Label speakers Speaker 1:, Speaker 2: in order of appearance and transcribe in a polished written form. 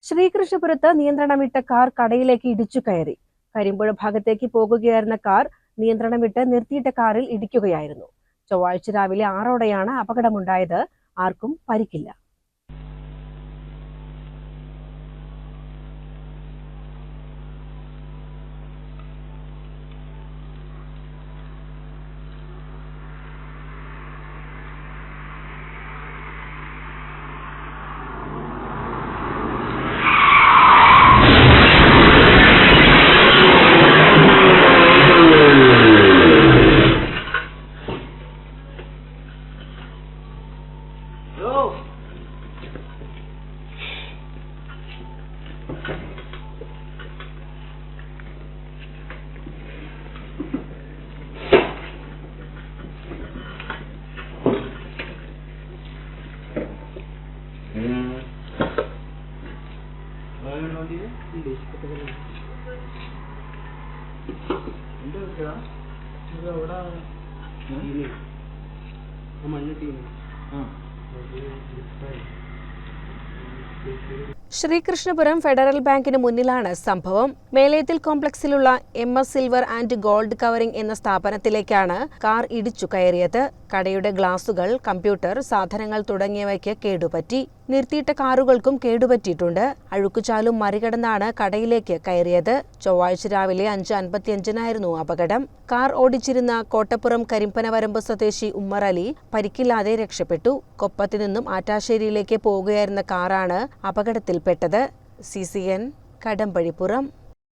Speaker 1: ശ്രീകൃഷ്ണപുരത്ത് നിയന്ത്രണം വിട്ട കാർ കടയിലേക്ക് ഇടിച്ചു കയറി. കരിമ്പുഴ ഭാഗത്തേക്ക് പോകുകയായിരുന്ന കാർ നിയന്ത്രണം വിട്ട് നിർത്തിയിട്ട കാറിൽ ഇടിക്കുകയായിരുന്നു. ചൊവ്വാഴ്ച രാവിലെ 6ഓടെയാണ് അപകടമുണ്ടായത്. ആർക്കും പരിക്കില്ല. ശ്രീകൃഷ്ണപുരം ഫെഡറൽ ബാങ്കിന് മുന്നിലാണ് സംഭവം. മേലേത്തിൽ കോംപ്ലക്സിലുള്ള MS silver and gold covering എന്ന സ്ഥാപനത്തിലേക്കാണ് കാർ ഇടിച്ചു കയറിയത്. കടയുടെ ഗ്ലാസുകൾ, കമ്പ്യൂട്ടർ, സാധനങ്ങൾ തുടങ്ങിയവയ്ക്ക് കേടുപറ്റി. നിർത്തിയിട്ട കാറുകൾക്കും കേടുപറ്റിയിട്ടുണ്ട്. അഴുക്കുചാലും മറികടന്നാണ് കടയിലേക്ക് കയറിയത്. ചൊവ്വാഴ്ച രാവിലെ 5:55-നായിരുന്നു അപകടം. കാർ ഓടിച്ചിരുന്ന കോട്ടപ്പുറം കരിമ്പനവരമ്പ് സ്വദേശി ഉമ്മർ അലി പരിക്കില്ലാതെ രക്ഷപ്പെട്ടു. കൊപ്പത്ത് നിന്നും ആറ്റാശ്ശേരിയിലേക്ക് പോകുകയായിരുന്ന കാറാണ് അപകടത്തിൽപ്പെട്ടത്. CCN കടമ്പഴിപ്പുറം.